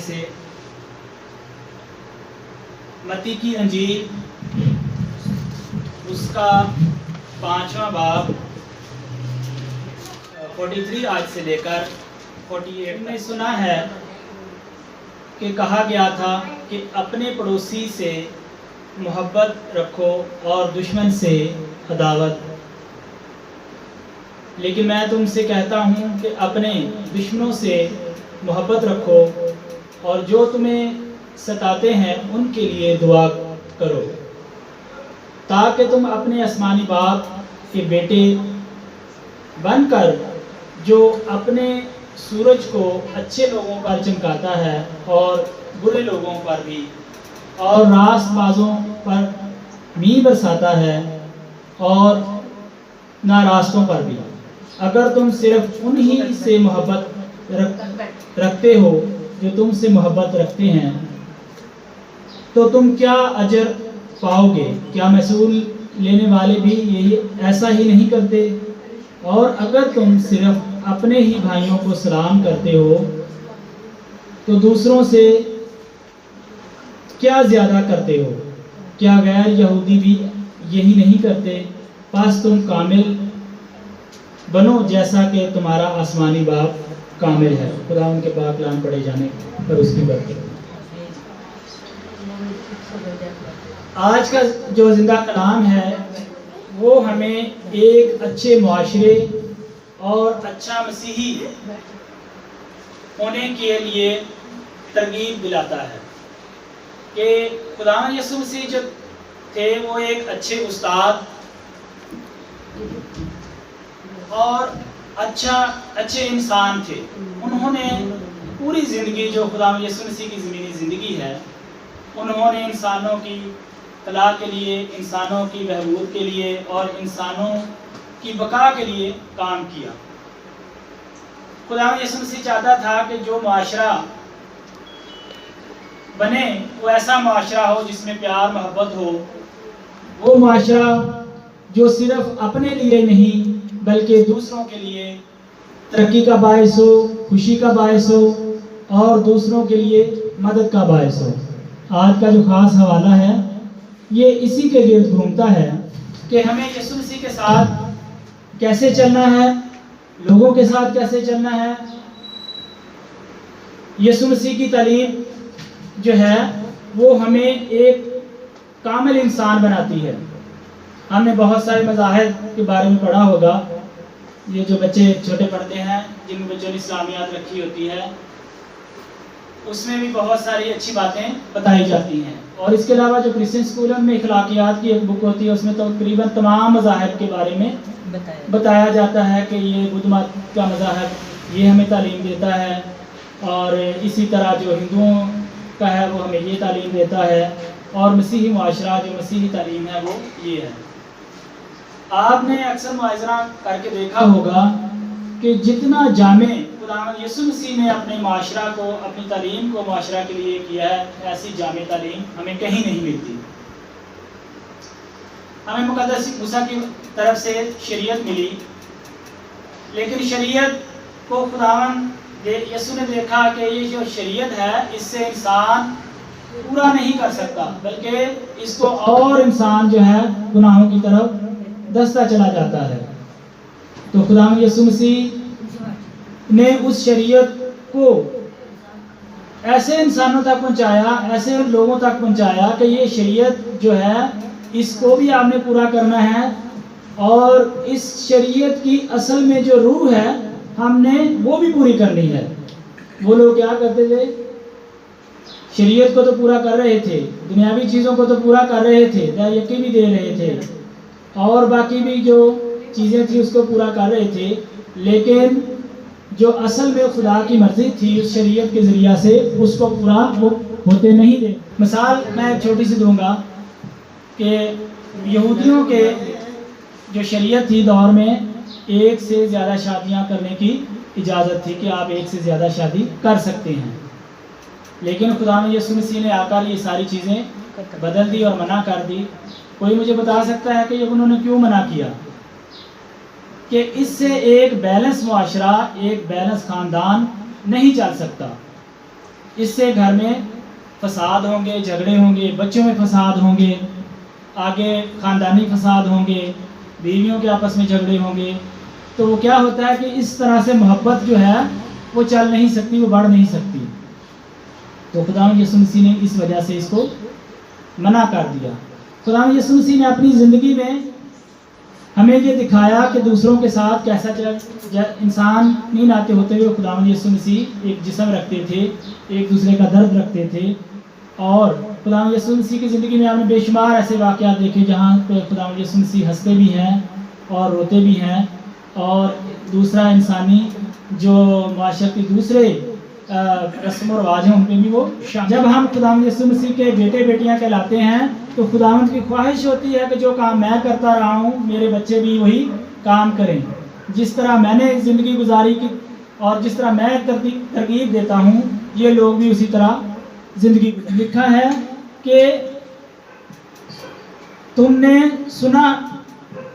سے متی کی انجیل اس کا 5واں باب 43 آیت سے لے کر 48 میں سنا ہے کہ کہا گیا تھا کہ اپنے پڑوسی سے محبت رکھو اور دشمن سے عداوت. لیکن میں تم سے کہتا ہوں کہ اپنے دشمنوں سے محبت رکھو اور جو تمہیں ستاتے ہیں ان کے لیے دعا کرو، تاکہ تم اپنے آسمانی باپ کے بیٹے بن کر جو اپنے سورج کو اچھے لوگوں پر چمکاتا ہے اور برے لوگوں پر بھی، اور راست بازوں پر می برساتا ہے اور ناراستوں پر بھی، اگر تم صرف انہی سے محبت رکھتے ہو جو تم سے محبت رکھتے ہیں تو تم کیا اجر پاؤ گے؟ کیا محصول لینے والے بھی یہی ایسا ہی نہیں کرتے؟ اور اگر تم صرف اپنے ہی بھائیوں کو سلام کرتے ہو تو دوسروں سے کیا زیادہ کرتے ہو؟ کیا غیر یہودی بھی یہی نہیں کرتے؟ پس تم کامل بنو جیسا کہ تمہارا آسمانی باپ کامل ہے. خدا ان کے پاک کلام پڑھے جانے پر اس کی برکت. آج کا جو زندہ کلام ہے وہ ہمیں ایک اچھے معاشرے اور اچھا مسیحی ہونے کے لیے ترغیب دلاتا ہے کہ خداوند یسوع مسیح جو تھے وہ ایک اچھے استاد اور اچھے انسان تھے. انہوں نے پوری زندگی جو خداوند یسوع مسیح کی زمینی زندگی ہے انہوں نے انسانوں کی فلاح کے لیے، انسانوں کی بہبود کے لیے اور انسانوں کی بقا کے لیے کام کیا. خداوند یسوع مسیح چاہتا تھا کہ جو معاشرہ بنے وہ ایسا معاشرہ ہو جس میں پیار محبت ہو، وہ معاشرہ جو صرف اپنے لیے نہیں بلکہ دوسروں کے لیے ترقی کا باعث ہو، خوشی کا باعث ہو اور دوسروں کے لیے مدد کا باعث ہو. آج کا جو خاص حوالہ ہے یہ اسی کے گرد گھومتا ہے کہ ہمیں یسوع مسیح کے ساتھ کیسے چلنا ہے، لوگوں کے ساتھ کیسے چلنا ہے. یسوع مسیح کی تعلیم جو ہے وہ ہمیں ایک کامل انسان بناتی ہے. ہم نے بہت سارے مذاہب کے بارے میں پڑھا ہوگا. یہ جو بچے چھوٹے پڑھتے ہیں، جن بچوں نے اسلامیات رکھی ہوتی ہے، اس میں بھی بہت ساری اچھی باتیں بتائی جاتی ہیں. اور اس کے علاوہ جو کرسچن اسکولوں میں اخلاقیات کی ایک بک ہوتی ہے اس میں تو تقریباً تمام مذاہب کے بارے میں بتایا جاتا ہے کہ یہ بدھ مت کا مذہب یہ ہمیں تعلیم دیتا ہے، اور اسی طرح جو ہندوؤں کا ہے وہ ہمیں یہ تعلیم دیتا ہے، اور مسیحی معاشرہ جو مسیحی تعلیم ہے وہ یہ ہے. آپ نے اکثر موازنہ کر کے دیکھا ہوگا کہ جتنا جامع خداوند یسوع مسیح نے اپنے معاشرہ کو، اپنی تعلیم کو معاشرہ کے لیے کیا ہے، ایسی جامع تعلیم ہمیں کہیں نہیں ملتی. ہمیں مقدس موسیٰ کی طرف سے شریعت ملی، لیکن شریعت کو خداوند یسوع نے دیکھا کہ یہ جو شریعت ہے اس سے انسان پورا نہیں کر سکتا، بلکہ اس کو اور انسان جو ہے گناہوں کی طرف دستا چلا جاتا ہے. تو خداوند یسوع مسیح نے اس شریعت کو ایسے انسانوں تک پہنچایا، ایسے لوگوں تک پہنچایا کہ یہ شریعت جو ہے اس کو بھی آپ نے پورا کرنا ہے، اور اس شریعت کی اصل میں جو روح ہے ہم نے وہ بھی پوری کرنی ہے. وہ لوگ کیا کرتے تھے؟ شریعت کو تو پورا کر رہے تھے، دنیاوی چیزوں کو تو پورا کر رہے تھے، یقین بھی دے رہے تھے اور باقی بھی جو چیزیں تھی اس کو پورا کر رہے تھے، لیکن جو اصل میں خدا کی مرضی تھی اس شریعت کے ذریعہ سے اس کو پورا وہ ہوتے نہیں تھے. مثال میں ایک چھوٹی سی دوں گا کہ یہودیوں کے جو شریعت تھی دور میں ایک سے زیادہ شادیاں کرنے کی اجازت تھی کہ آپ ایک سے زیادہ شادی کر سکتے ہیں، لیکن خداوند یسوع مسیح نے آ کر یہ ساری چیزیں بدل دی اور منع کر دی. کوئی مجھے بتا سکتا ہے کہ یہ انہوں نے کیوں منع کیا؟ کہ اس سے ایک بیلنس معاشرہ، ایک بیلنس خاندان نہیں چل سکتا. اس سے گھر میں فساد ہوں گے، جھگڑے ہوں گے، بچوں میں فساد ہوں گے، آگے خاندانی فساد ہوں گے، بیویوں کے آپس میں جھگڑے ہوں گے. تو وہ کیا ہوتا ہے کہ اس طرح سے محبت جو ہے وہ چل نہیں سکتی، وہ بڑھ نہیں سکتی. تو خداوند یسوع مسیح نے اس وجہ سے اس کو منع کر دیا. خداوند یسوع مسیح نے اپنی زندگی میں ہمیں یہ دکھایا کہ دوسروں کے ساتھ کیسا انسان نہیں ناتے ہوتے ہوئے خداوند یسوع مسیح ایک جسم رکھتے تھے، ایک دوسرے کا درد رکھتے تھے. اور خداوند یسوع مسیح کی زندگی میں آپ نے بے شمار ایسے واقعات دیکھے جہاں پہ خداوند یسوع مسیح ہنستے بھی ہیں اور روتے بھی ہیں. اور دوسرا انسانی جو معاشرتی دوسرے رسم و رواج ہیں ان پہ بھی وہ جب ہم خداوند یسوع مسیح کے بیٹے بیٹیاں کہلاتے ہیں تو خداوند کی خواہش ہوتی ہے کہ جو کام میں کرتا رہا ہوں میرے بچے بھی وہی کام کریں. جس طرح میں نے زندگی گزاری کی اور جس طرح میں ترغیب دیتا ہوں یہ لوگ بھی اسی طرح زندگی. لکھا ہے کہ تم نے سنا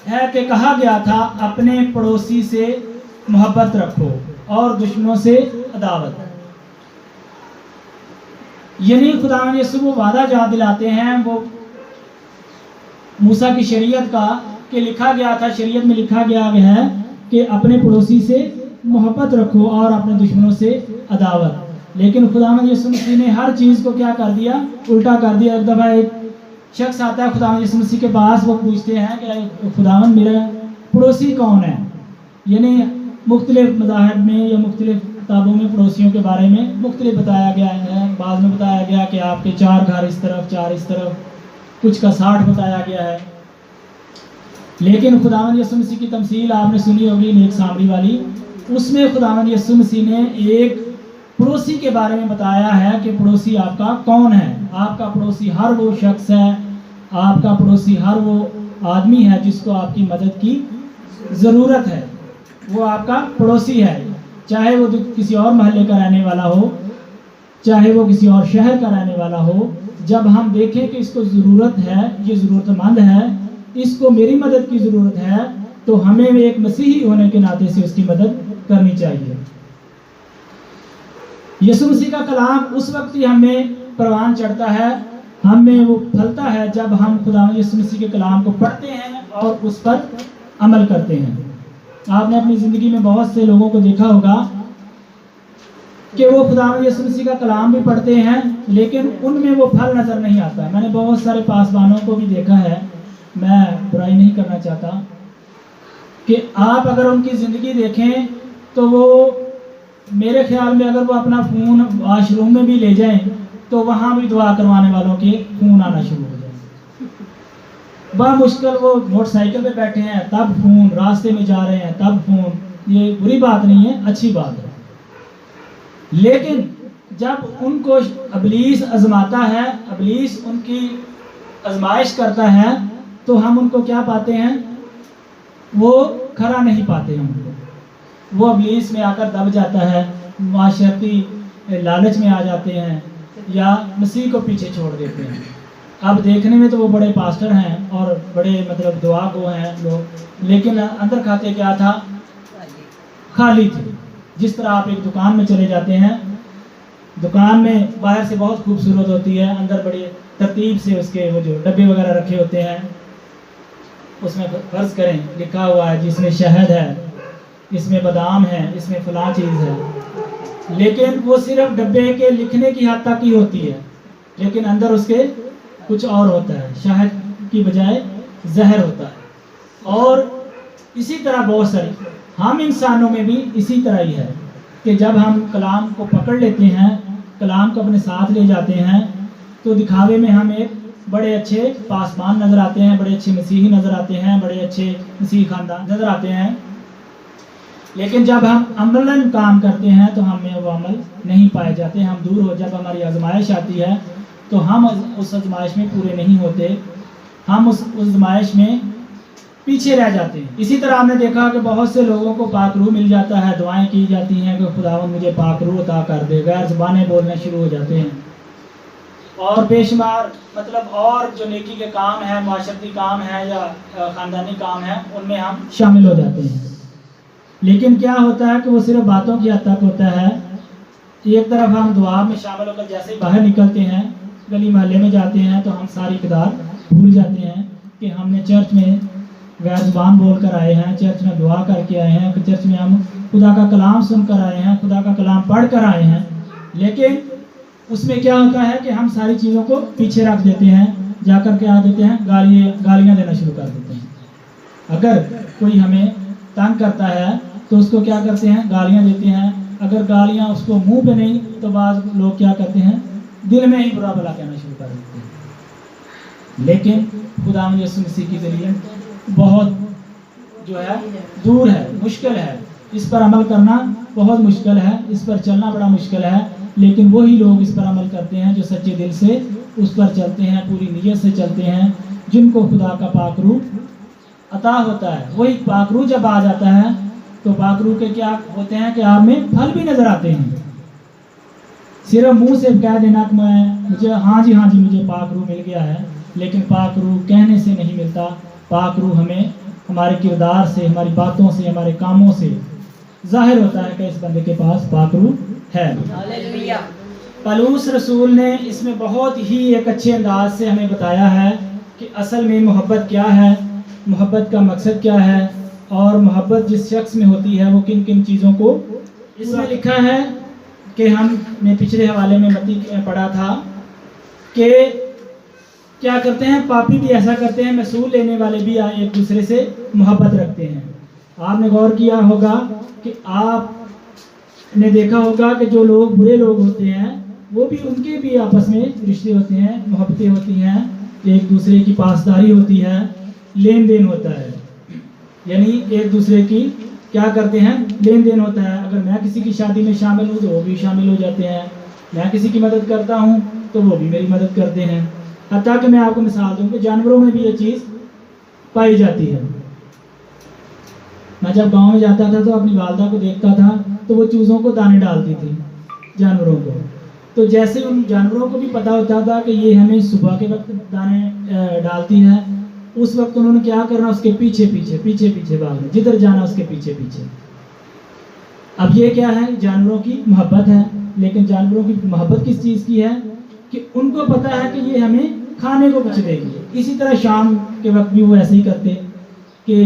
ہے کہ کہا گیا تھا اپنے پڑوسی سے محبت رکھو اور دشمنوں سے عداوت. یعنی خداوند یسوع وہ وعدہ یاد دلاتے ہیں وہ موسیٰ کی شریعت کا کہ لکھا گیا تھا، شریعت میں لکھا گیا ہے کہ اپنے پڑوسی سے محبت رکھو اور اپنے دشمنوں سے عداوت. لیکن خداوند یسوع مسیح نے ہر چیز کو کیا کر دیا؟ الٹا کر دیا. ایک دفعہ ایک شخص آتا ہے خداوند یسوع مسیح کے پاس، وہ پوچھتے ہیں کہ خداوند میرا پڑوسی کون ہے؟ یعنی مختلف مذاہب میں یا مختلف کتابوں میں پڑوسیوں کے بارے میں مختلف بتایا گیا ہے. بعض میں بتایا گیا کہ آپ کے 4 گھر اس طرف 4 اس طرف، کچھ کا 60 بتایا گیا ہے. لیکن خداوند یسوع مسیح کی تمثیل آپ نے سنی ہوگی نیک سامری والی، اس میں خداوند یسوع مسیح نے ایک پڑوسی کے بارے میں بتایا ہے کہ پڑوسی آپ کا کون ہے. آپ کا پڑوسی ہر وہ شخص ہے، آپ کا پڑوسی ہر وہ آدمی ہے جس کو آپ کی مدد کی ضرورت ہے، وہ آپ کا پڑوسی ہے. چاہے وہ کسی اور محلے کا رہنے والا ہو، چاہے وہ کسی اور شہر کا رہنے والا ہو. جب ہم دیکھیں کہ اس کو ضرورت ہے، یہ ضرورت مند ہے، اس کو میری مدد کی ضرورت ہے، تو ہمیں ایک مسیحی ہونے کے ناطے سے اس کی مدد کرنی چاہیے. یسوع مسیح کا کلام اس وقت ہی ہمیں پروان چڑھتا ہے، ہمیں وہ پھلتا ہے جب ہم خداوند یسوع مسیح کے کلام کو پڑھتے ہیں اور اس پر عمل کرتے ہیں. آپ نے اپنی زندگی میں بہت سے لوگوں کو دیکھا ہوگا کہ وہ خداوند یسوع مسیح کا کلام بھی پڑھتے ہیں لیکن ان میں وہ پھل نظر نہیں آتا. میں نے بہت سارے پاسبانوں کو بھی دیکھا ہے، میں برائی نہیں کرنا چاہتا، کہ آپ اگر ان کی زندگی دیکھیں تو وہ میرے خیال میں اگر وہ اپنا فون واش روم میں بھی لے جائیں تو وہاں بھی دعا کروانے والوں کے فون آنا شروع ہو جائیں. بمشکل وہ موٹر سائیکل پہ بیٹھے ہیں تب فون، راستے میں جا رہے ہیں تب فون. یہ بری بات نہیں ہے، اچھی بات ہے. لیکن جب ان کو ابلیس آزماتا ہے، ابلیس ان کی آزمائش کرتا ہے تو ہم ان کو کیا پاتے ہیں؟ وہ کھڑا نہیں پاتے. ہم کو وہ ابلیس میں آ کر دب جاتا ہے، معاشرتی لالچ میں آ جاتے ہیں یا مسیح کو پیچھے چھوڑ دیتے ہیں. اب دیکھنے میں تو وہ بڑے پاسٹر ہیں اور بڑے مطلب دعا گو ہیں لوگ، لیکن اندر کھاتے کیا تھا؟ خالی تھے. جس طرح آپ ایک دکان میں چلے جاتے ہیں، دکان میں باہر سے بہت خوبصورت ہوتی ہے، اندر بڑی ترتیب سے اس کے وہ جو ڈبے وغیرہ رکھے ہوتے ہیں، اس میں فرض کریں لکھا ہوا ہے جس میں شہد ہے، اس میں بادام ہے، اس میں فلاں چیز ہے، لیکن وہ صرف ڈبے کے لکھنے کی حد تک ہی ہوتی ہے، لیکن اندر اس کے کچھ اور ہوتا ہے، شہد کی بجائے زہر ہوتا ہے. اور اسی طرح بہت ساری ہم انسانوں میں بھی اسی طرح ہی ہے کہ جب ہم کلام کو پکڑ لیتے ہیں، کلام کو اپنے ساتھ لے جاتے ہیں، تو دکھاوے میں ہم ایک بڑے اچھے پاسبان نظر آتے ہیں، بڑے اچھے مسیحی نظر آتے ہیں، بڑے اچھے مسیحی خاندان نظر آتے ہیں. لیکن جب ہم عملاً کام کرتے ہیں تو ہمیں وہ عمل نہیں پائے جاتے. ہم دور ہو، جب ہماری آزمائش آتی ہے تو ہم اس آزمائش میں پورے نہیں ہوتے، ہم اس آزمائش میں پیچھے رہ جاتے ہیں. اسی طرح ہم نے دیکھا کہ بہت سے لوگوں کو پاک روح مل جاتا ہے، دعائیں کی جاتی ہیں کہ خداوند مجھے پاک روح عطا کر دے، غیر زبانیں بولنا شروع ہو جاتے ہیں، اور بے شمار مطلب اور جو نیکی کے کام ہیں، معاشرتی کام ہیں یا خاندانی کام ہیں، ان میں ہم شامل ہو جاتے ہیں. لیکن کیا ہوتا ہے کہ وہ صرف باتوں کی حد تک ہوتا ہے. ایک طرف ہم دعا میں شامل ہو کر جیسے ہی باہر نکلتے ہیں، گلی محلے میں جاتے ہیں، تو ہم ساری اقدار بھول جاتے ہیں کہ ہم نے چرچ میں غیر زبان بول کر آئے ہیں، چرچ میں دعا کر کے آئے ہیں، چرچ میں ہم خدا کا کلام سن کر آئے ہیں، خدا کا کلام پڑھ کر آئے ہیں. لیکن اس میں کیا ہوتا ہے کہ ہم ساری چیزوں کو پیچھے رکھ دیتے ہیں، جا کر کیا دیتے ہیں، گالیاں دینا شروع کر دیتے ہیں. اگر کوئی ہمیں تنگ کرتا ہے تو اس کو کیا کرتے ہیں، گالیاں دیتے ہیں. اگر گالیاں اس کو منہ پہ نہیں تو بعض لوگ کیا کرتے ہیں، دل میں ہی برا بھلا کہنا شروع کر دیتے ہیں. لیکن خداوند یسوع مسیح کے ذریعے بہت جو ہے دور ہے، مشکل ہے، اس پر عمل کرنا بہت مشکل ہے، اس پر چلنا بڑا مشکل ہے. لیکن وہی لوگ اس پر عمل کرتے ہیں جو سچے دل سے اس پر چلتے ہیں، پوری نیت سے چلتے ہیں، جن کو خدا کا پاک روح عطا ہوتا ہے. وہی پاک روح جب آ جاتا ہے تو پاک روح کے کیا ہوتے ہیں کہ آپ میں پھل بھی نظر آتے ہیں. صرف منہ سے کہہ دینا کہ مجھے ہاں جی مجھے پاک روح مل گیا ہے، لیکن پاک روح کہنے سے نہیں ملتا. پاک روح ہمیں ہمارے کردار سے، ہماری باتوں سے، ہمارے کاموں سے ظاہر ہوتا ہے کہ اس بندے کے پاس پاک روح ہے. پولس رسول نے اس میں بہت ہی ایک اچھے انداز سے ہمیں بتایا ہے کہ اصل میں محبت کیا ہے، محبت کا مقصد کیا ہے، اور محبت جس شخص میں ہوتی ہے وہ کن کن چیزوں کو. اس میں لکھا ہے کہ ہم نے پچھلے حوالے میں متی پڑھا تھا کہ کیا کرتے ہیں، پاپی بھی ایسا کرتے ہیں، محصول لینے والے بھی ایک دوسرے سے محبت رکھتے ہیں. آپ نے غور کیا ہوگا کہ آپ نے دیکھا ہوگا کہ جو لوگ برے لوگ ہوتے ہیں وہ بھی، ان کے بھی آپس میں رشتے ہوتے ہیں، محبتیں ہوتی ہیں، ایک دوسرے کی پاسداری ہوتی ہے، لین دین ہوتا ہے. یعنی ایک دوسرے کی کیا کرتے ہیں، لین دین ہوتا ہے. اگر میں کسی کی شادی میں شامل ہوں تو وہ بھی شامل ہو جاتے ہیں، میں کسی کی مدد کرتا ہوں تو وہ بھی میری مدد کرتے ہیں. حتیٰ کہ میں آپ کو مثال دوں کہ جانوروں میں بھی یہ چیز پائی جاتی ہے. میں جب گاؤں میں جاتا تھا تو اپنی والدہ کو دیکھتا تھا تو وہ چوزوں کو دانے ڈالتی تھی، جانوروں کو. تو جیسے ان جانوروں کو بھی پتہ ہوتا تھا کہ یہ ہمیں صبح کے وقت دانے ڈالتی ہے، اس وقت انہوں نے کیا کرنا، اس کے پیچھے پیچھے بھاگنا، جدھر جانا اس کے پیچھے. اب یہ کیا ہے، جانوروں کی محبت ہے. لیکن جانوروں کی محبت کس چیز کی ہے کہ ان کو پتہ ہے کہ یہ ہمیں کھانے کو کچھ دے گی. اسی طرح شام کے وقت بھی وہ ایسے ہی کرتے کہ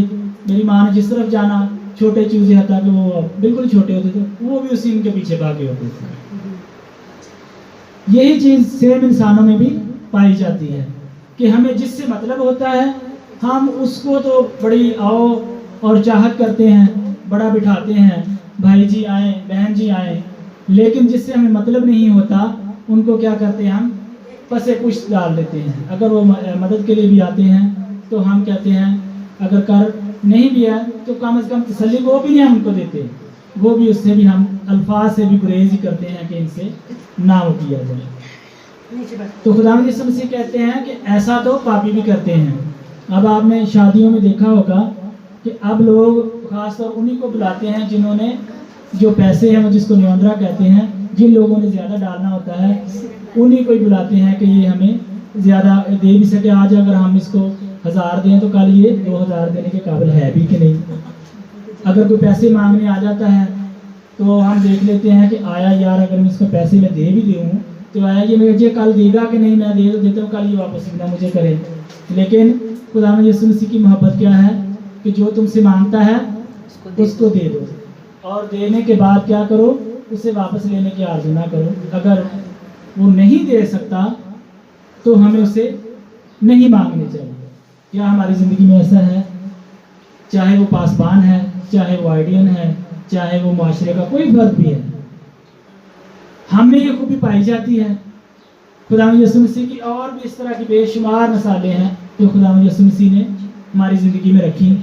میری ماں نے جس طرف جانا، چھوٹے چوزے حتیٰ کہ وہ بالکل چھوٹے ہوتے تھے، وہ بھی اسی ان کے پیچھے بھاگے ہوتے تھے. یہی چیز سیم انسانوں میں بھی پائی جاتی ہے کہ ہمیں جس سے مطلب ہوتا ہے ہم اس کو تو بڑی آؤ اور چاہت کرتے ہیں، بڑا بٹھاتے ہیں، بھائی جی آئیں، بہن جی آئیں. لیکن جس سے ہمیں مطلب نہیں ہوتا ان کو کیا کرتے ہیں، ہم پسے پشت ڈال دیتے ہیں. اگر وہ مدد کے لیے بھی آتے ہیں تو ہم کہتے ہیں، اگر کر نہیں بھی ہے تو کم از کم تسلی وہ بھی نہیں ہم ان کو دیتے، وہ بھی اس سے بھی ہم الفاظ سے بھی گریز ہی کرتے ہیں کہ ان سے نہ ہو کیا جائے. تو خداوند یسوع مسیح کہتے ہیں کہ ایسا تو پاپی بھی کرتے ہیں. اب آپ نے شادیوں میں دیکھا ہوگا کہ اب لوگ خاص طور انہی کو بلاتے ہیں جنہوں نے جو پیسے ہیں، وہ جس کو نیوندرا کہتے ہیں، جن لوگوں نے زیادہ ڈالنا ہوتا ہے انہی کو ہی بلاتے ہیں کہ یہ ہمیں زیادہ دے بھی سکے. آج اگر ہم اس کو 1000 دیں تو کل یہ 2000 دینے کے قابل ہے بھی کہ نہیں. اگر کوئی پیسے مانگنے آ جاتا ہے تو ہم دیکھ لیتے ہیں کہ آیا یار اگر میں اس کو پیسے میں دے بھی دوں تو آیا یہ مجھے کل دے گا کہ نہیں، میں دے دیتا ہوں کل یہ واپس نہ مجھے کرے. لیکن خداوند یسوع مسیح کی محبت کیا ہے کہ جو تم سے مانگتا ہے اس کو دے دو، اور دینے کے بعد کیا کرو، اسے واپس لینے کی آرزو نہ کرو. اگر وہ نہیں دے سکتا تو ہمیں اسے نہیں مانگنے چاہیے. کیا ہماری زندگی میں ایسا ہے، چاہے وہ پاسبان ہے، چاہے وہ آئیڈین ہے، چاہے وہ معاشرے کا کوئی فرد بھی ہے، ہم میں یہ خوبی پائی جاتی ہے. خداوند یسوع مسیح کی اور بھی اس طرح کی بے شمار مثالیں ہیں جو خداوند یسوع مسیح نے ہماری زندگی میں رکھی.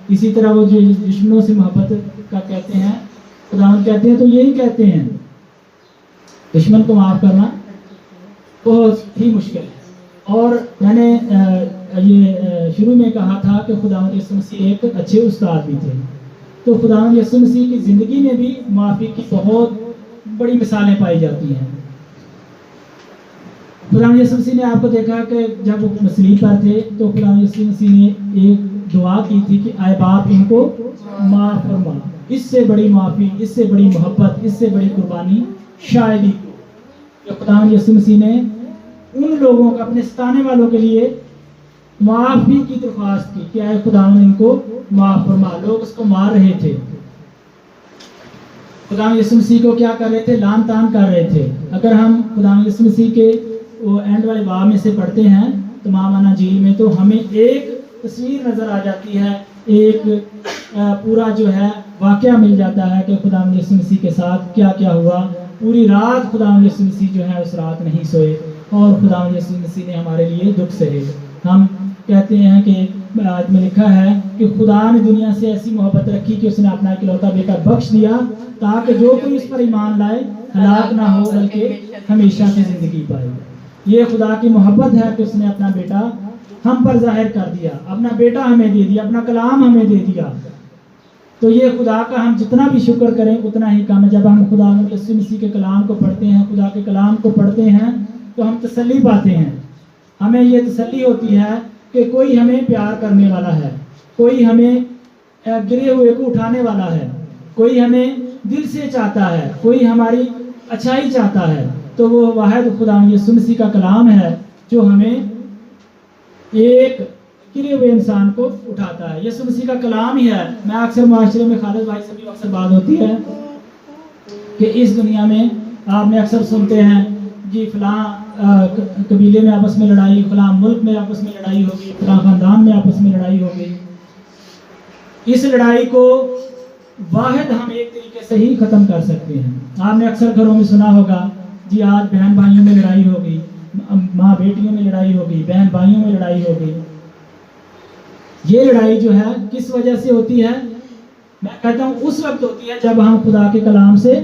اسی طرح وہ جو دشمنوں سے محبت کا کہتے ہیں، خداوند کہتے ہیں تو یہی کہتے ہیں دشمن کو معاف کرنا بہت ہی مشکل ہے. اور میں نے یہ شروع میں کہا تھا کہ خداوند یسوع مسیح ایک اچھے استاد بھی تھے. تو خداوند یسوع مسیح کی زندگی میں بھی معافی کی بہت بڑی مثالیں پائی جاتی ہیں. خداوند یسوع مسیح نے آپ کو دیکھا کہ جب وہ صلیب پر تھے تو خداوند یسوع مسیح نے ایک دعا کی تھی کہ اے باپ ان کو معاف فرما. اس سے بڑی معافی، اس سے بڑی محبت، اس سے بڑی قربانی شاہدی کو کہ خداوند یسوع مسیح نے ان لوگوں کو، اپنے ستانے والوں کے لیے معافی کی درخواست کی کہ اے خداوند ان کو معاف فرما۔ لوگ اس کو مار رہے تھے، خداوند یسوع مسیح کو کیا کر رہے تھے؟ لعن طعن کر رہے تھے۔ اگر ہم خداوند یسوع مسیح کے وہ اینڈ والے باب میں سے پڑھتے ہیں تمام اناجیل میں، تو ہمیں ایک تصویر نظر آ جاتی ہے، ایک پورا جو ہے واقعہ مل جاتا ہے کہ خداوند یسوع مسیح کے ساتھ کیا کیا ہوا۔ پوری رات خداوند یسوع مسیح جو ہے اس رات نہیں سوئے، اور خداوند یسوع مسیح نے ہمارے لیے دکھ سہے۔ ہم کہتے ہیں کہ آیت میں لکھا ہے کہ خدا نے دنیا سے ایسی محبت رکھی کہ اس نے اپنا اکلوتا بیٹا بخش دیا تاکہ جو کوئی اس پر ایمان لائے ہلاک نہ ہو بلکہ ہمیشہ کی زندگی پائے۔ یہ خدا کی محبت ہے کہ اس نے اپنا بیٹا ہم پر ظاہر کر دیا، اپنا بیٹا ہمیں دے دیا، اپنا کلام ہمیں دے دیا۔ تو یہ خدا کا ہم جتنا بھی شکر کریں اتنا ہی کم ہے۔ جب ہم خدا یسوع مسیح کے کلام کو پڑھتے ہیں، خدا کے کلام کو پڑھتے ہیں تو ہم تسلی پاتے ہیں۔ ہمیں یہ تسلی ہوتی ہے کہ کوئی ہمیں پیار کرنے والا ہے، کوئی ہمیں گرے ہوئے کو اٹھانے والا ہے، کوئی ہمیں دل سے چاہتا ہے، کوئی ہماری اچھائی چاہتا ہے۔ تو وہ واحد خداوند یسوع مسیح کا کلام ہے جو ہمیں ایک گرے ہوئے انسان کو اٹھاتا ہے۔ یسوع مسیح کا کلام ہی ہے۔ میں اکثر معاشرے میں خالد بھائی سے بھی اکثر بات ہوتی ہے کہ اس دنیا میں آپ نے اکثر سنتے ہیں جی فلاں قبیلے میں آپس میں لڑائی، فلاں ملک میں آپس میں لڑائی ہوگی، فلاں خاندان میں آپس میں لڑائی ہوگی۔ اس لڑائی کو واحد ہم ایک طریقے سے ہی ختم کر سکتے ہیں۔ آپ نے اکثر گھروں میں سنا ہوگا جی آج بہن بھائیوں میں لڑائی ہوگی، ماں بیٹیوں میں لڑائی ہوگی، بہن بھائیوں میں لڑائی ہوگی۔ یہ لڑائی جو ہے کس وجہ سے ہوتی ہے؟ میں کہتا ہوں اس وقت ہوتی ہے جب ہم خدا کے کلام سے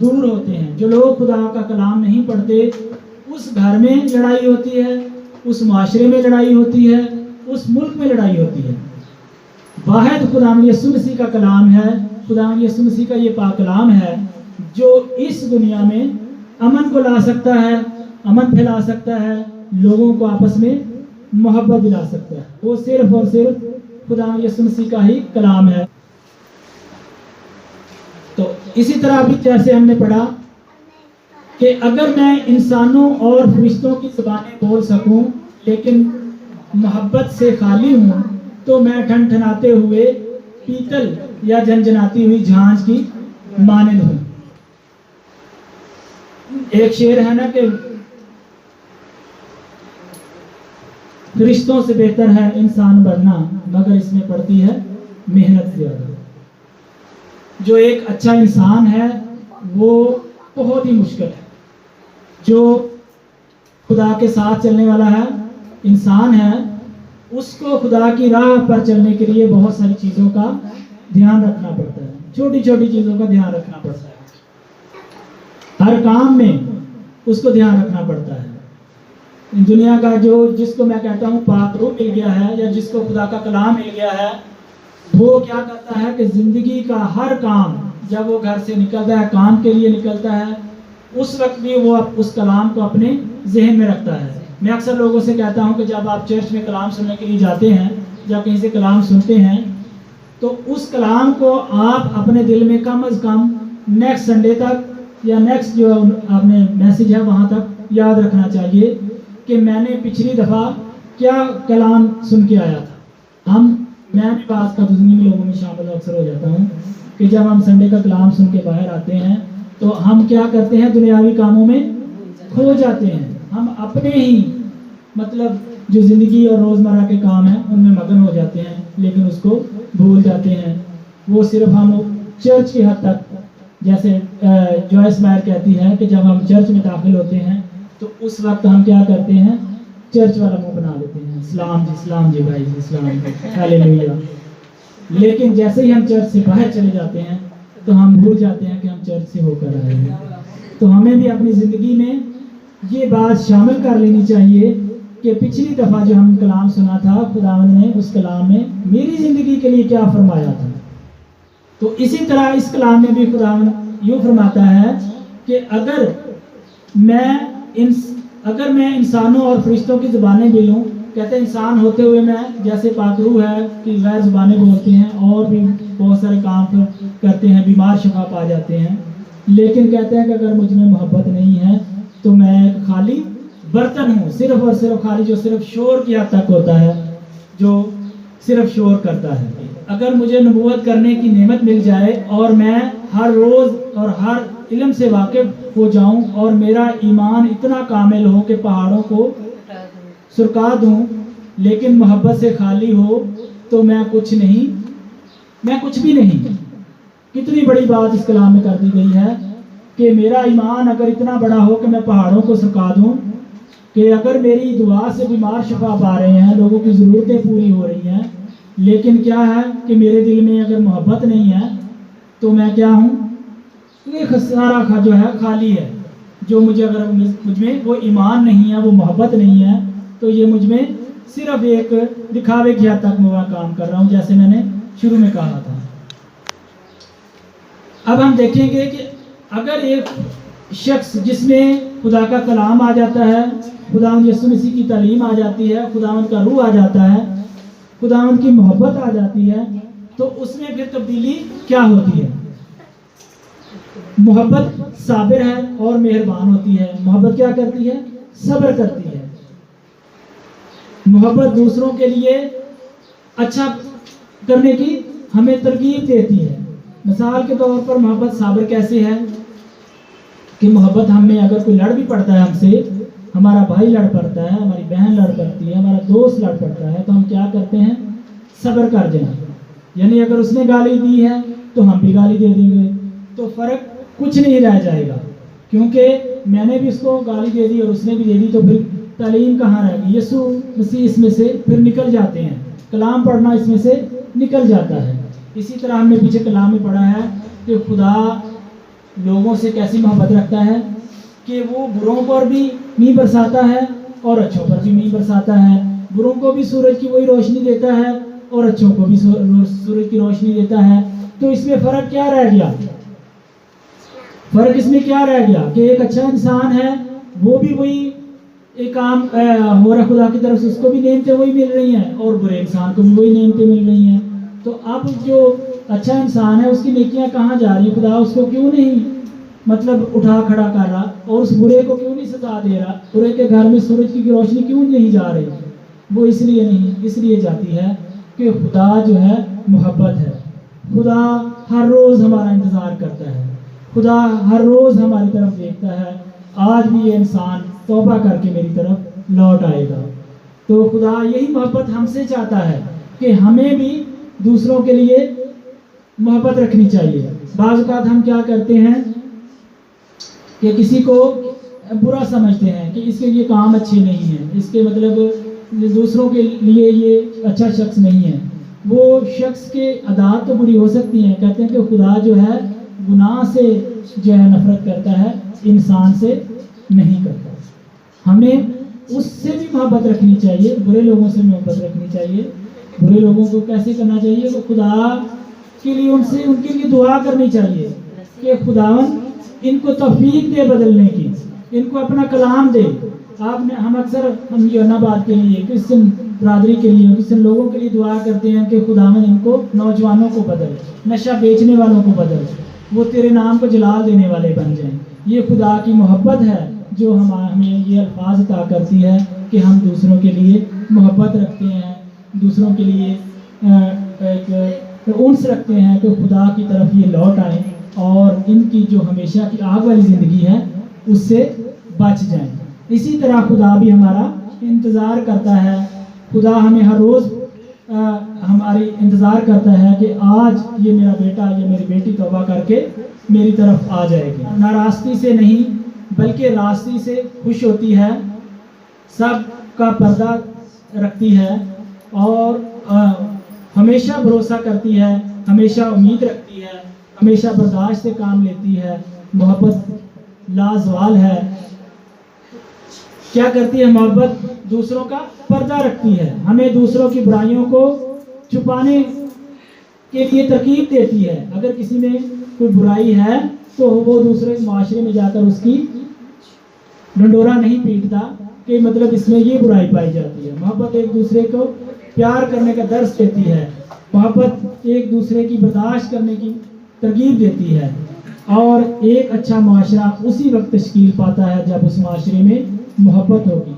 دور ہوتے ہیں۔ جو لوگ خدا کا کلام نہیں پڑھتے اس گھر میں لڑائی ہوتی ہے، اس معاشرے میں لڑائی ہوتی ہے، اس ملک میں لڑائی ہوتی ہے۔ واحد خداوند یسوع مسیح کا کلام ہے، خداوند یسوع مسیح کا یہ پاک کلام ہے جو اس دنیا میں امن کو لا سکتا ہے، امن پھیلا سکتا ہے، لوگوں کو آپس میں محبت دلا سکتا ہے۔ وہ صرف اور صرف خداوند یسوع مسیح کا ہی کلام ہے۔ تو اسی طرح بھی جیسے ہم نے پڑھا کہ اگر میں انسانوں اور فرشتوں کی زبانیں بول سکوں لیکن محبت سے خالی ہوں تو میں ٹھنٹھناتے ہوئے پیتل یا جھنجھناتی ہوئی جھانج کی مانند ہوں۔ ایک شعر ہے نا کہ فرشتوں سے بہتر ہے انسان بننا مگر اس میں پڑتی ہے محنت زیادہ۔ جو ایک اچھا انسان ہے وہ بہت ہی مشکل ہے۔ جو خدا کے ساتھ چلنے والا ہے انسان ہے، اس کو خدا کی راہ پر چلنے کے لیے بہت ساری چیزوں کا دھیان رکھنا پڑتا ہے، چھوٹی چھوٹی چیزوں کا دھیان رکھنا پڑتا ہے۔ ہر کام میں اس کو دھیان رکھنا پڑتا ہے۔ دنیا کا جس کو میں کہتا ہوں پاک روح مل گیا ہے یا جس کو خدا کا کلام مل گیا ہے، وہ کیا کرتا ہے کہ زندگی کا ہر کام جب وہ گھر سے نکلتا ہے، کام کے لیے نکلتا ہے، اس وقت بھی وہ اس کلام کو اپنے ذہن میں رکھتا ہے۔ میں اکثر لوگوں سے کہتا ہوں کہ جب آپ چرچ میں کلام سننے کے لیے جاتے ہیں، جب کہیں سے کلام سنتے ہیں تو اس کلام کو آپ اپنے دل میں کم از کم نیکسٹ سنڈے تک یا نیکسٹ جو آپ نے میسیج ہے وہاں تک یاد رکھنا چاہیے کہ میں نے پچھلی دفعہ کیا کلام سن کے آیا تھا۔ میں بھی بعض کا دنیا میں لوگوں میں شامل اکثر ہو جاتا ہوں کہ جب ہم سنڈے کا کلام سن کے باہر آتے ہیں تو ہم کیا کرتے ہیں؟ دنیاوی کاموں میں کھو جاتے ہیں۔ ہم اپنے ہی جو زندگی اور روزمرہ کے کام ہیں ان میں مگن ہو جاتے ہیں، لیکن اس کو بھول جاتے ہیں۔ وہ صرف ہم چرچ کی حد تک، جیسے جوائس مائر کہتی ہے کہ جب ہم چرچ میں داخل ہوتے ہیں تو اس وقت ہم کیا کرتے ہیں؟ چرچ والا منہ بنا لیتے ہیں، اسلام جی بھائی جی، اسلام جی، ہاللیلویا۔ لیکن جیسے ہی ہم چرچ سے باہر چلے جاتے ہیں تو ہم بھول جاتے ہیں کہ ہم چرچ سے ہو کر آئے ہیں۔ تو ہمیں بھی اپنی زندگی میں یہ بات شامل کر لینی چاہیے کہ پچھلی دفعہ جو ہم کلام سنا تھا، خداوند نے اس کلام میں میری زندگی کے لیے کیا فرمایا تھا۔ تو اسی طرح اس کلام میں بھی خداوند یوں فرماتا ہے کہ اگر میں انسانوں اور فرشتوں کی زبانیں بھی لوں، کہتے ہیں انسان ہوتے ہوئے میں جیسے پاک روح ہے کہ غیر زبانیں بولتے ہیں اور بھی بہت سارے کام کرتے ہیں، بیمار شفا پا جاتے ہیں، لیکن کہتے ہیں کہ اگر مجھ میں محبت نہیں ہے تو میں ایک خالی برتن ہوں، صرف اور صرف خالی، جو صرف شور کی حد تک ہوتا ہے، جو صرف شور کرتا ہے۔ اگر مجھے نبوت کرنے کی نعمت مل جائے اور میں ہر روز اور ہر علم سے واقف ہو جاؤں اور میرا ایمان اتنا کامل ہو کہ پہاڑوں کو سرکا دوں، لیکن محبت سے خالی ہو تو میں کچھ نہیں، میں کچھ بھی نہیں۔ کتنی بڑی بات اس کلام میں کر دی گئی ہے کہ میرا ایمان اگر اتنا بڑا ہو کہ میں پہاڑوں کو سرکا دوں، کہ اگر میری دعا سے بیمار شفا پا رہے ہیں، لوگوں کی ضرورتیں پوری ہو رہی ہیں، لیکن کیا ہے کہ میرے دل میں اگر محبت نہیں ہے تو میں کیا ہوں؟ یہ سارا جو ہے خالی ہے۔ جو مجھے اگر مجھ میں وہ ایمان نہیں ہے، وہ محبت نہیں ہے، تو یہ مجھ میں صرف ایک دکھاوے کی حد تک میں کام کر رہا ہوں، جیسے میں نے شروع میں کہا تھا۔ اب ہم دیکھیں گے کہ اگر ایک شخص جس میں خدا کا کلام آ جاتا ہے، خداوند یسوع مسیح کی تعلیم آ جاتی ہے، خداوند کا روح آ جاتا ہے، خداوند کی محبت آ جاتی ہے، تو اس میں پھر تبدیلی کیا ہوتی ہے؟ محبت صابر ہے اور مہربان ہوتی ہے۔ محبت کیا کرتی ہے؟ صبر کرتی ہے۔ محبت دوسروں کے لیے اچھا کرنے کی ہمیں ترغیب دیتی ہے۔ مثال کے طور پر محبت صابر کیسے ہے کہ محبت ہم میں اگر کوئی لڑ بھی پڑتا ہے، ہم سے ہمارا بھائی لڑ پڑتا ہے، ہماری بہن لڑ پڑتی ہے، ہمارا دوست لڑ پڑتا ہے، تو ہم کیا کرتے ہیں؟ صبر کر جائیں۔ یعنی اگر اس نے گالی دی ہے تو ہم بھی گالی دے دیں گے، تو فرق کچھ نہیں رہ جائے گا، کیونکہ میں نے بھی اس کو گالی دے دی اور اس نے بھی دے دی، تو پھر تعلیم کہاں رہے گی؟ یسوع مسیح اس میں سے پھر نکل جاتے ہیں، کلام پڑھنا اس میں سے نکل جاتا ہے۔ اسی طرح ہم نے پیچھے کلام میں پڑھا ہے کہ خدا لوگوں سے کیسی محبت رکھتا ہے کہ وہ بروں پر بھی نہیں برساتا ہے اور اچھوں پر بھی نہیں برساتا ہے، بروں کو بھی سورج کی وہی روشنی دیتا ہے اور اچھوں کو بھی سورج کی روشنی دیتا ہے۔ تو اس میں فرق کیا رہ گیا؟ فرق اس میں کیا رہ گیا کہ ایک اچھا انسان ہے، وہ بھی وہی ایک کام ہو رہا خدا کی طرف سے، اس کو بھی نعمتیں وہی مل رہی ہیں، اور برے انسان کو بھی وہی نعمتیں مل رہی ہیں۔ تو اب جو اچھا انسان ہے اس کی نیکیاں کہاں جا رہی ہیں؟ خدا اس کو کیوں نہیں مطلب اٹھا کھڑا کر رہا، اور اس برے کو کیوں نہیں سزا دے رہا؟ برے کے گھر میں سورج کی روشنی کیوں نہیں جا رہی؟ وہ اس لیے نہیں، اس لیے جاتی ہے کہ خدا جو ہے محبت ہے۔ خدا ہر روز ہمارا انتظار کرتا ہے، خدا ہر روز ہماری طرف دیکھتا ہے، آج بھی یہ انسان توبہ کر کے میری طرف لوٹ آئے گا۔ تو خدا یہی محبت ہم سے چاہتا ہے کہ ہمیں بھی دوسروں کے لیے محبت رکھنی چاہیے۔ بعض اوقات ہم کیا کرتے ہیں کہ کسی کو برا سمجھتے ہیں کہ اس کے یہ کام اچھے نہیں ہیں، اس کے مطلب دوسروں کے لیے یہ اچھا شخص نہیں ہے۔ وہ شخص کے عادات تو بری ہو سکتی ہیں، کہتے ہیں کہ خدا جو ہے گناہ سے جو ہے نفرت کرتا ہے، انسان سے نہیں کرتا۔ ہمیں اس سے بھی محبت رکھنی چاہیے، برے لوگوں سے محبت رکھنی چاہیے۔ برے لوگوں کو کیسے کرنا چاہیے؟ کہ خدا کے لیے ان کے لیے دعا کرنی چاہیے کہ خداوند ان کو توفیق دے بدلنے کی، ان کو اپنا کلام دے۔ ہم اکثر یوحنا بات کے لیے، کرسچن برادری کے لیے، کرسچن لوگوں کے لیے دعا کرتے ہیں کہ خداوند ان کو، نوجوانوں کو بدل، نشہ بیچنے والوں کو بدل، وہ تیرے نام کو جلال دینے والے بن جائیں۔ یہ خدا کی محبت ہے جو ہمیں یہ الفاظ عطا کرتی ہے کہ ہم دوسروں کے لیے محبت رکھتے ہیں، دوسروں کے لیے ایک انس رکھتے ہیں کہ خدا کی طرف یہ لوٹ آئیں اور ان کی جو ہمیشہ کی آگ والی زندگی ہے اس سے بچ جائیں۔ اسی طرح خدا بھی ہمارا انتظار کرتا ہے، خدا ہمیں ہر روز ہماری انتظار کرتا ہے کہ آج یہ میرا بیٹا یا میری بیٹی توبہ کر کے میری طرف آ جائے گی۔ ناراستی سے نہیں بلکہ راستی سے خوش ہوتی ہے، سب کا پردہ رکھتی ہے اور ہمیشہ بھروسہ کرتی ہے، ہمیشہ امید رکھتی ہے، ہمیشہ برداشت سے کام لیتی ہے۔ محبت لازوال ہے۔ کیا کرتی ہے محبت؟ دوسروں کا پردہ رکھتی ہے، ہمیں دوسروں کی برائیوں کو چھپانے کے لیے ترغیب دیتی ہے۔ اگر کسی میں کوئی برائی ہے تو وہ دوسرے معاشرے میں جا کر اس کی ڈنڈورا نہیں پیٹتا کہ مطلب اس میں یہ برائی پائی جاتی ہے۔ محبت ایک دوسرے کو پیار کرنے کا درس دیتی ہے، محبت ایک دوسرے کی برداشت کرنے کی ترغیب دیتی ہے۔ اور ایک اچھا معاشرہ اسی وقت تشکیل پاتا ہے جب اس معاشرے میں محبت ہوگی.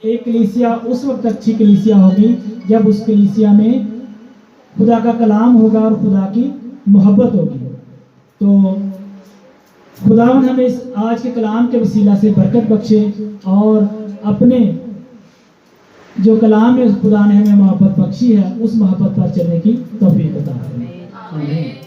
ایک کلیسیا اس وقت اچھی کلیسیا ہوگی جب اس کلیسیا میں خدا کا کلام ہوگا اور خدا کی محبت ہوگی. تو خداوند ہمیں اس آج کے کلام کے وسیلہ سے برکت بخشے اور اپنے جو کلام ہے خدا نے ہمیں محبت بخشی ہے اس محبت پر چلنے کی توفیق عطا فرمائے. آمین.